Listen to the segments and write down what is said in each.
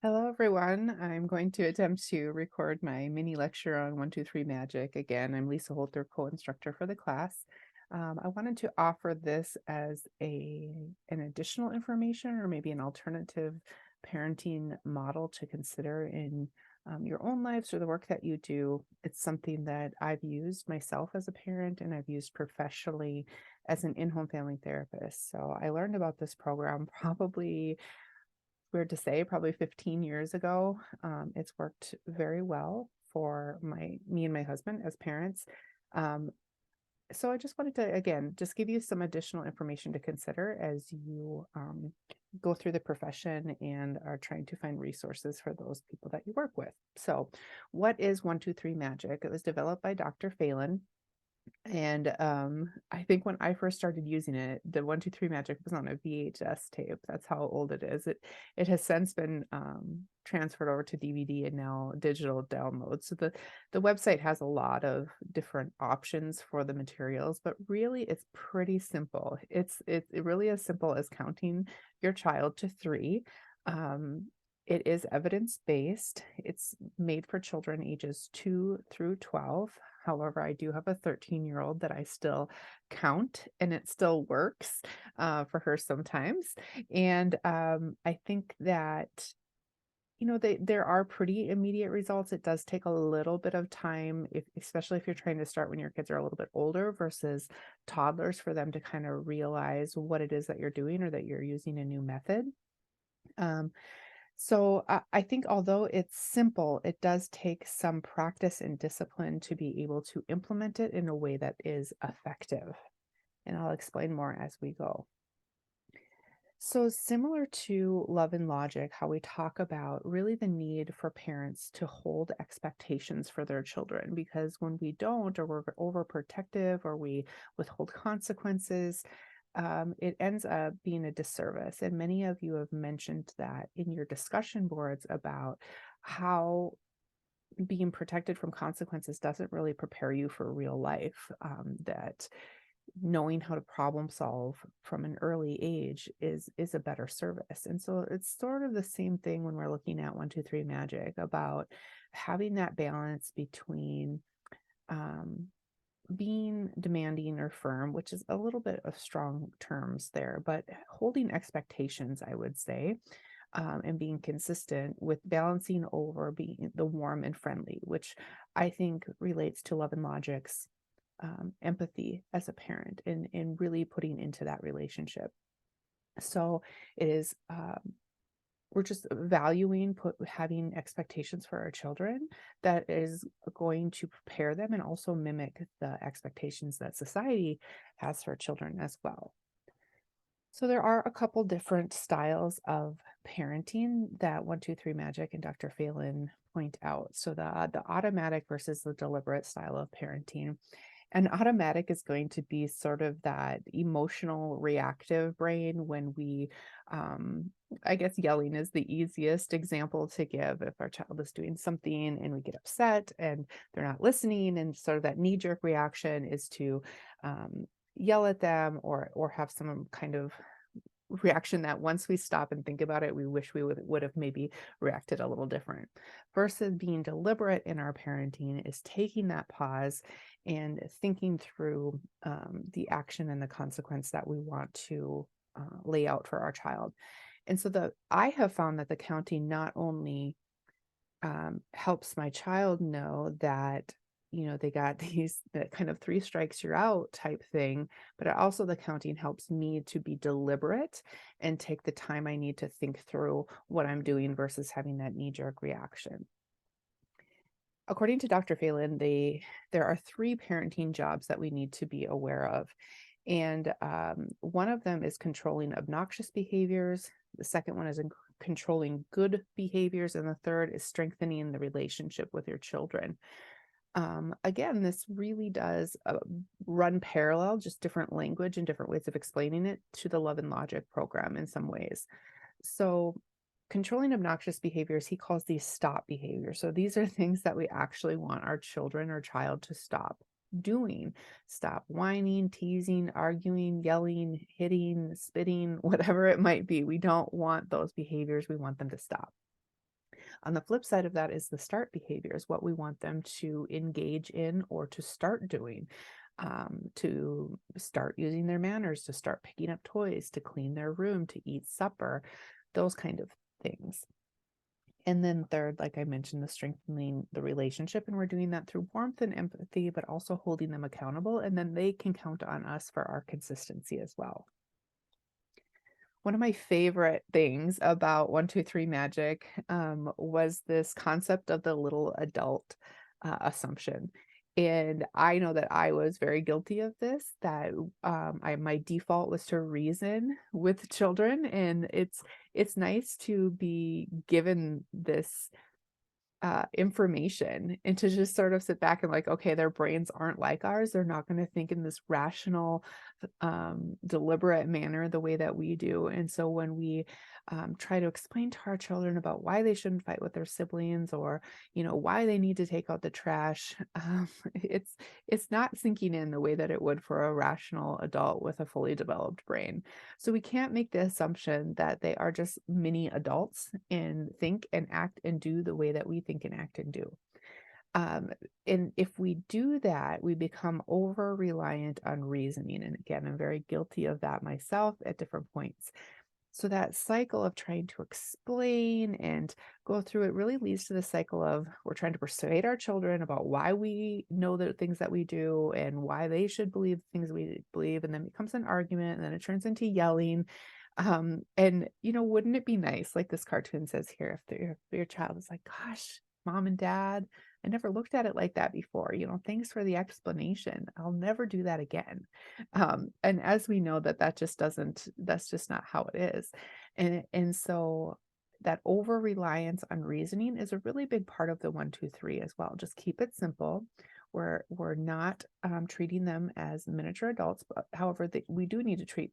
Hello, everyone. I'm going to attempt to record my mini lecture on 123 Magic. Again, I'm Lisa Holter, co-instructor for the class. I wanted to offer this as an additional information or maybe an alternative parenting model to consider in your own lives or the work that you do. It's something that I've used myself as a parent and I've used professionally as an in-home family therapist. So I learned about this program probably weird to say, probably 15 years ago. It's worked very well for me and my husband as parents. Um, so I just wanted to, again, just give you some additional information to consider as you go through the profession and are trying to find resources for those people that you work with. So, what is 123 Magic? It was developed by Dr. Phelan. And, I think when I first started using it, the 123 Magic was on a VHS tape. That's how old it is. It has since been, transferred over to DVD and now digital download. So the website has a lot of different options for the materials, but really it's pretty simple. It's really as simple as counting your child to 3. Um, it is evidence-based. It's made for children ages 2 through 12. However, I do have a 13-year-old that I still count, and it still works for her sometimes. And I think that, there are pretty immediate results. It does take a little bit of time, especially if you're trying to start when your kids are a little bit older versus toddlers, for them to kind of realize what it is that you're doing or that you're using a new method. Um, so I think although it's simple, it does take some practice and discipline to be able to implement it in a way that is effective. And I'll explain more as we go. So, similar to love and logic, how we talk about really the need for parents to hold expectations for their children, because when we don't, or we're overprotective, or we withhold consequences, it ends up being a disservice. And many of you have mentioned that in your discussion boards about how being protected from consequences doesn't really prepare you for real life. That knowing how to problem solve from an early age is a better service. And so it's sort of the same thing when we're looking at 123 Magic, about having that balance between um, being demanding or firm, which is a little bit of strong terms there, but holding expectations, I would say, and being consistent with balancing over being the warm and friendly, which I think relates to love and logic's empathy as a parent and really putting into that relationship. So it is, we're just valuing having expectations for our children that is going to prepare them and also mimic the expectations that society has for children as well. So there are a couple different styles of parenting that 123 Magic and Dr. Phelan point out. So the automatic versus the deliberate style of parenting. And automatic is going to be sort of that emotional reactive brain when I guess yelling is the easiest example to give. If our child is doing something and we get upset and they're not listening, and sort of that knee-jerk reaction is to um, yell at them or have some kind of reaction that once we stop and think about it, we wish we would have maybe reacted a little different. Versus being deliberate in our parenting is taking that pause and thinking through the action and the consequence that we want to lay out for our child. And so I have found that the counting not only helps my child know that, they got that kind of 3 strikes you're out type thing, but also the counting helps me to be deliberate and take the time I need to think through what I'm doing versus having that knee-jerk reaction. According to Dr. Phelan, there are 3 parenting jobs that we need to be aware of. And one of them is controlling obnoxious behaviors. The second one is controlling good behaviors. And the third is strengthening the relationship with your children. Again, this really does run parallel, just different language and different ways of explaining it, to the Love and Logic program in some ways. So, controlling obnoxious behaviors, he calls these stop behaviors. So, these are things that we actually want our children or child to stop doing. Stop whining, teasing, arguing, yelling, hitting, spitting, whatever it might be. We don't want those behaviors. We want them to stop. On the flip side of that is the start behaviors, what we want them to engage in or to start doing, to start using their manners, to start picking up toys, to clean their room, to eat supper, those kind of things. And then third, like I mentioned, the strengthening the relationship, and we're doing that through warmth and empathy, but also holding them accountable. And then they can count on us for our consistency as well. One of my favorite things about 123 Magic was this concept of the little adult assumption. And I know that I was very guilty of this, that my default was to reason with children. And it's nice to be given this information and to just sort of sit back and like, okay, their brains aren't like ours. They're not going to think in this rational, deliberate manner the way that we do. And so when we try to explain to our children about why they shouldn't fight with their siblings, or why they need to take out the trash, it's not sinking in the way that it would for a rational adult with a fully developed brain. So we can't make the assumption that they are just mini adults and think and act and do the way that we think and act and do. Um, and if we do that, we become over reliant on reasoning. And again, I'm very guilty of that myself at different points. So that cycle of trying to explain and go through it really leads to the cycle of we're trying to persuade our children about why we know the things that we do and why they should believe the things we believe. And then it becomes an argument, and then it turns into yelling. And wouldn't it be nice, like this cartoon says here, if your child is like, gosh, mom and dad, I never looked at it like that before. Thanks for the explanation. I'll never do that again. And as we know that's just not how it is. And so that over reliance on reasoning is a really big part of the 123 as well. Just keep it simple. We're not treating them as miniature adults, but however, we do need to treat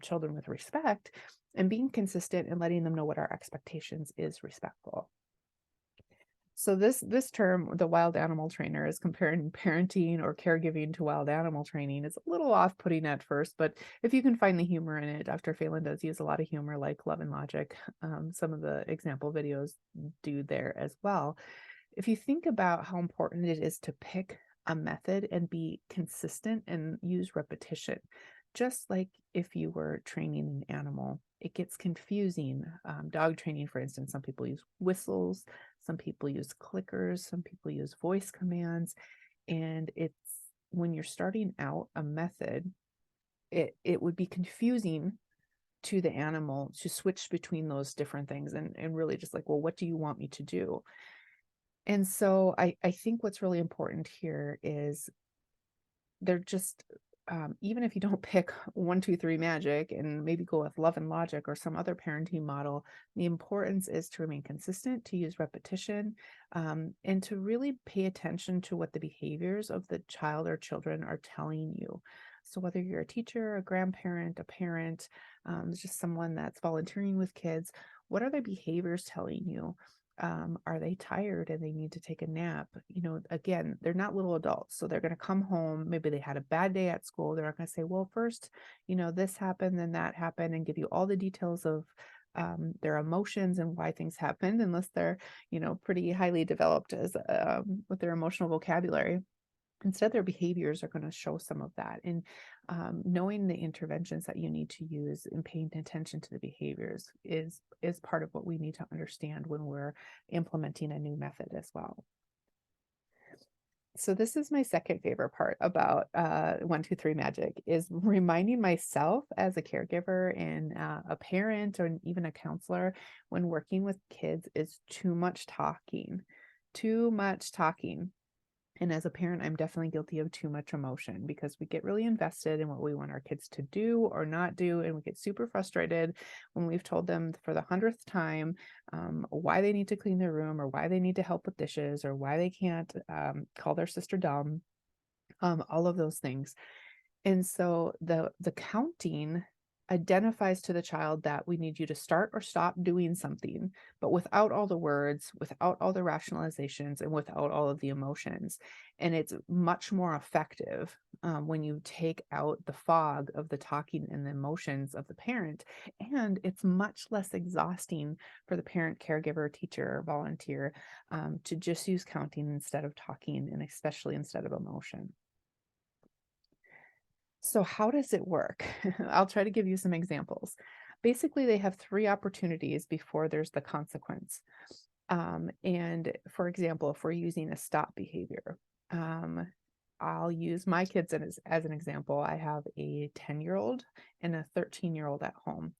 children with respect, and being consistent and letting them know what our expectations is respectful. So this term, the wild animal trainer, is comparing parenting or caregiving to wild animal training. It's a little off-putting at first, but if you can find the humor in it, Dr. Phelan does use a lot of humor, like Love and Logic. Some of the example videos do there as well. If you think about how important it is to pick a method and be consistent and use repetition, just like if you were training an animal, it gets confusing. Dog training, for instance, some people use whistles, some people use clickers, some people use voice commands. And it's when you're starting out a method, it would be confusing to the animal to switch between those different things, and really just like, well, what do you want me to do? And so I think what's really important here is they're just even if you don't pick 123 Magic and maybe go with Love and Logic or some other parenting model, the importance is to remain consistent, to use repetition, and to really pay attention to what the behaviors of the child or children are telling you. So whether you're a teacher, a grandparent, a parent, just someone that's volunteering with kids, what are the behaviors telling you? Are they tired and they need to take a nap? Again, they're not little adults. So they're going to come home. Maybe they had a bad day at school. They're not going to say, well, first, this happened, then that happened, and give you all the details of their emotions and why things happened, unless they're, pretty highly developed as with their emotional vocabulary. Instead, their behaviors are going to show some of that. And knowing the interventions that you need to use and paying attention to the behaviors is part of what we need to understand when we're implementing a new method as well. So this is my second favorite part about 123 Magic, is reminding myself as a caregiver and a parent or even a counselor, when working with kids, is too much talking. Too much talking. And as a parent, I'm definitely guilty of too much emotion, because we get really invested in what we want our kids to do or not do. And we get super frustrated when we've told them for the 100th time why they need to clean their room, or why they need to help with dishes, or why they can't call their sister dumb, all of those things. And so the counting identifies to the child that we need you to start or stop doing something, but without all the words, without all the rationalizations, and without all of the emotions. And it's much more effective when you take out the fog of the talking and the emotions of the parent. And it's much less exhausting for the parent, caregiver, teacher, or volunteer to just use counting instead of talking, and especially instead of emotion. So how does it work? I'll try to give you some examples. Basically, they have three opportunities before there's the consequence. And for example, if we're using a stop behavior, um, I'll use my kids as an example. I have a 10-year-old and a 13-year-old at home.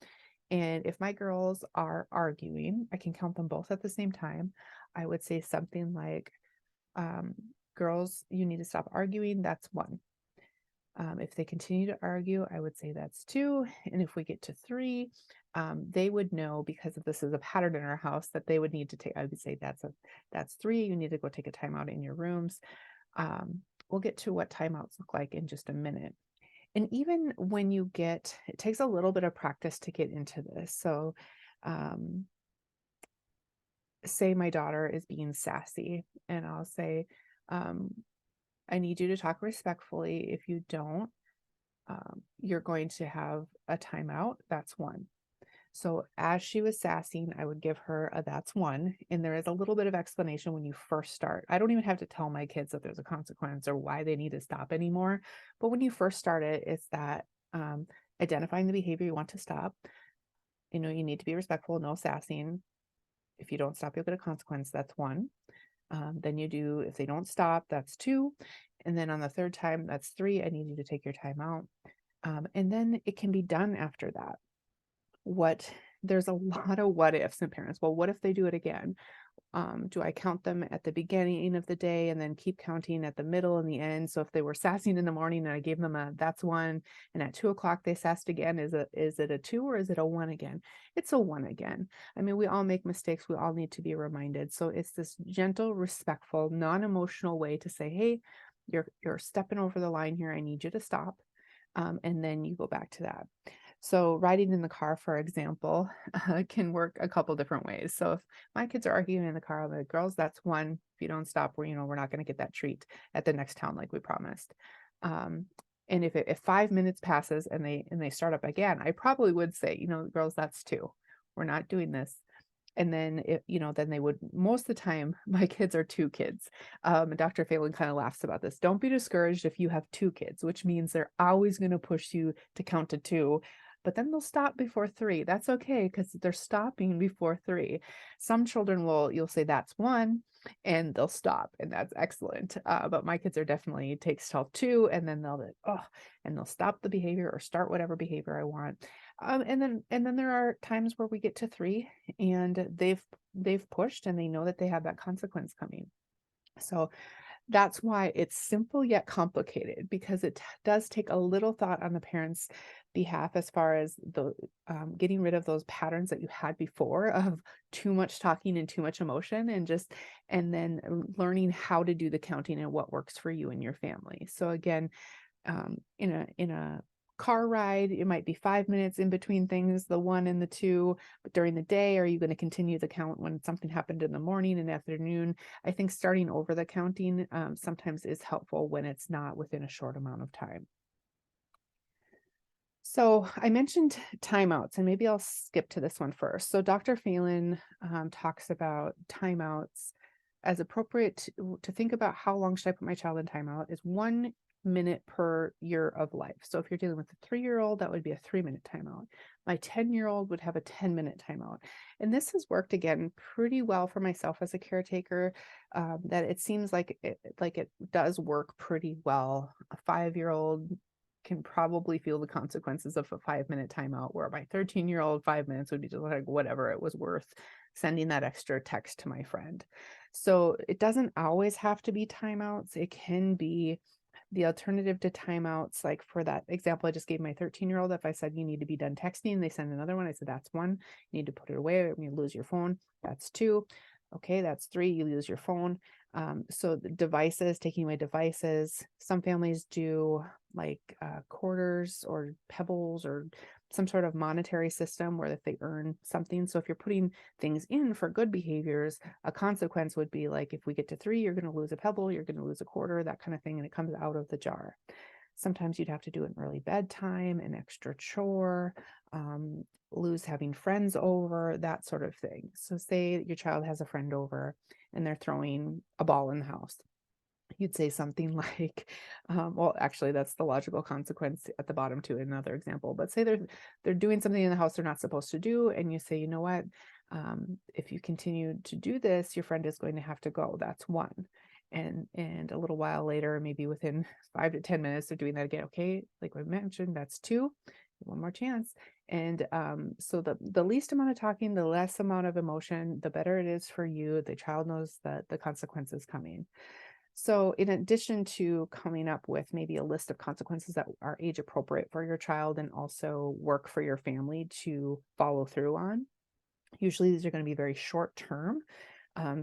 And if my girls are arguing, I can count them both at the same time. I would say something like, um, girls, you need to stop arguing. That's one. If they continue to argue, I would say that's two. And if we get to three, they would know, because if this is a pattern in our house, that they would need to take, I would say that's three. You need to go take a timeout in your rooms. We'll get to what timeouts look like in just a minute. And even when it takes a little bit of practice to get into this. So, um, say my daughter is being sassy, and I'll say, um, I need you to talk respectfully. If you don't, you're going to have a timeout. That's one. So as she was sassing, I would give her a that's one. And there is a little bit of explanation when you first start. I don't even have to tell my kids that there's a consequence or why they need to stop anymore. But when you first start it, it's that identifying the behavior you want to stop. You need to be respectful, no sassing. If you don't stop, you'll get a consequence. That's one. Then if they don't stop, that's two. And then on the third time, that's three. I need you to take your time out. And then it can be done after that. There's a lot of what ifs in parents. Well, what if they do it again? Do I count them at the beginning of the day and then keep counting at the middle and the end? So if they were sassing in the morning and I gave them that's one, and at 2 o'clock they sassed again, is it a two or is it a one again? It's a one again. I mean, we all make mistakes. We all need to be reminded. So it's this gentle, respectful, non-emotional way to say, hey, you're stepping over the line here. I need you to stop. And then you go back to that. So riding in the car, for example, can work a couple different ways. So if my kids are arguing in the car, I'm like, girls, that's one. If you don't stop, we're not going to get that treat at the next town like we promised. Um, and if 5 minutes passes and they start up again, I probably would say, girls, that's two. We're not doing this. And then then they would, most of the time, my kids are two kids. Dr. Phelan kind of laughs about this. Don't be discouraged if you have two kids, which means they're always going to push you to count to two, but then they'll stop before three. That's okay, because they're stopping before three. Some children you'll say that's one, and they'll stop, and that's excellent. But my kids are definitely takes till two, and then they'll stop the behavior or start whatever behavior I want. And then there are times where we get to three, and they've pushed, and they know that they have that consequence coming. So that's why it's simple yet complicated, because it does take a little thought on the parents' behalf as far as the getting rid of those patterns that you had before of too much talking and too much emotion, and then learning how to do the counting and what works for you and your family. So again, in a car ride, it might be 5 minutes in between things, the one and the two. But during the day, are you going to continue the count when something happened in the morning and afternoon? I think starting over the counting sometimes is helpful when it's not within a short amount of time. So I mentioned timeouts, and maybe I'll skip to this one first. So Dr. Phelan talks about timeouts as appropriate to think about how long should I put my child in timeout is 1 minute per year of life. So if you're dealing with a 3-year-old, that would be a 3-minute timeout. My 10-year-old would have a 10-minute timeout. And this has worked, again, pretty well for myself as a caretaker, that it seems like it does work pretty well. A 5-year-old can probably feel the consequences of a 5-minute timeout, where my 13-year-old 5 minutes would be just like whatever it was worth sending that extra text to my friend. So it doesn't always have to be timeouts. It can be the alternative to timeouts. Like for that example I just gave my 13-year-old, if I said you need to be done texting, they send another one, I said that's one. You need to put it away, or you lose your phone. That's two. Okay, that's three. You lose your phone. So the devices, taking away devices. Some families do like quarters or pebbles or some sort of monetary system where if they earn something. So if you're putting things in for good behaviors, a consequence would be like, if we get to 3, you're going to lose a pebble, you're going to lose a quarter, that kind of thing. And it comes out of the jar. Sometimes you'd have to do an early bedtime, an extra chore, um, lose having friends over, that sort of thing. So say your child has a friend over and they're throwing a ball in the house. You'd say something like, well, actually, that's the logical consequence at the bottom to another example. But say they're doing something in the house they're not supposed to do, and you say, you know what, if you continue to do this, your friend is going to have to go. That's 1. And a little while later, maybe within 5 to 10 minutes of doing that again, okay, like I mentioned, that's 2. One more chance. And so the least amount of talking, the less amount of emotion, the better it is for you. The child knows that the consequences coming. So in addition to coming up with maybe a list of consequences that are age appropriate for your child and also work for your family to follow through on, usually these are going to be very short term.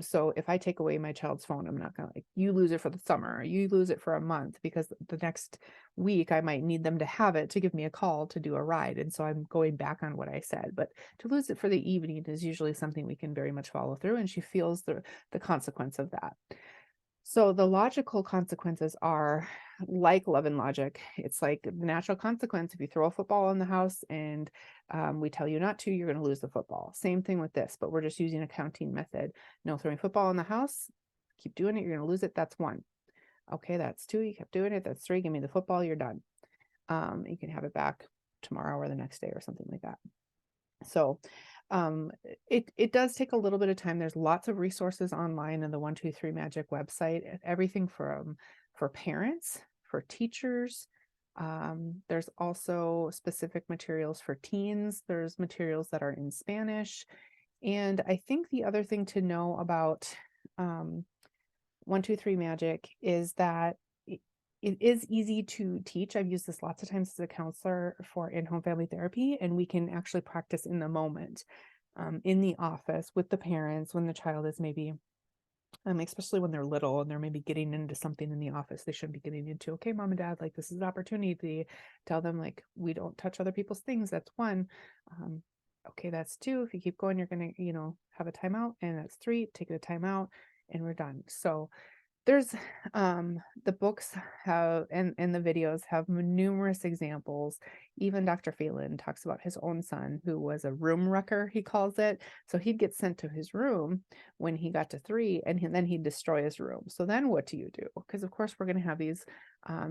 So if I take away my child's phone, I'm not going to like, you lose it for the summer, or you lose it for a month, because the next week I might need them to have it to give me a call to do a ride. And so I'm going back on what I said, but to lose it for the evening is usually something we can very much follow through. And she feels the consequence of that. So the logical consequences are like love and logic. It's like the natural consequence. If you throw a football in the house and we tell you not to, you're going to lose the football. Same thing with this, but we're just using a counting method. No throwing football in the house. Keep doing it. You're going to lose it. That's 1. Okay, that's 2. You kept doing it. That's 3. Give me the football. You're done. You can have it back tomorrow or the next day or something like that. So um, it does take a little bit of time. There's lots of resources online on the 123 Magic website, everything from for parents, for teachers. There's also specific materials for teens. There's materials that are in Spanish. And I think the other thing to know about um, 123 Magic is that it is easy to teach. I've used this lots of times as a counselor for in-home family therapy, and we can actually practice in the moment, in the office with the parents when the child is maybe, especially when they're little and they're maybe getting into something in the office they shouldn't be getting into. Okay, mom and dad, like this is an opportunity. Tell them like we don't touch other people's things. That's 1. Um, okay, that's 2. If you keep going, you're gonna, have a timeout, and that's 3. Take the timeout, and we're done. So there's the books have and the videos have numerous examples. Even Dr. Phelan talks about his own son who was a room wrecker, he calls it. So he'd get sent to his room when he got to 3, and then he'd destroy his room. So then what do you do? Because of course we're going to have these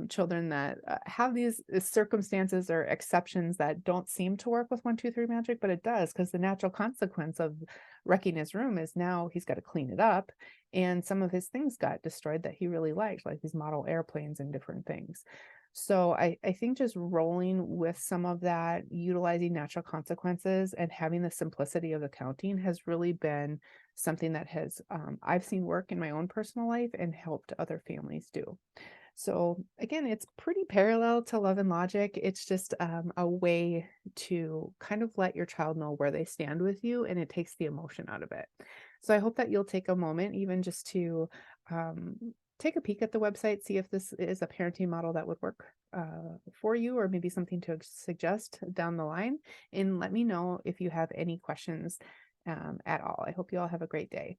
children that have these circumstances or exceptions that don't seem to work with 123 Magic, but it does, because the natural consequence of wrecking his room is now he's got to clean it up, and some of his things got destroyed that he really liked, like these model airplanes and different things. So I think just rolling with some of that, utilizing natural consequences and having the simplicity of accounting has really been something that has I've seen work in my own personal life and helped other families do. So again, it's pretty parallel to love and logic. It's just a way to kind of let your child know where they stand with you, and it takes the emotion out of it. So I hope that you'll take a moment, even just to um, take a peek at the website, see if this is a parenting model that would work for you, or maybe something to suggest down the line. And let me know if you have any questions at all. I hope you all have a great day.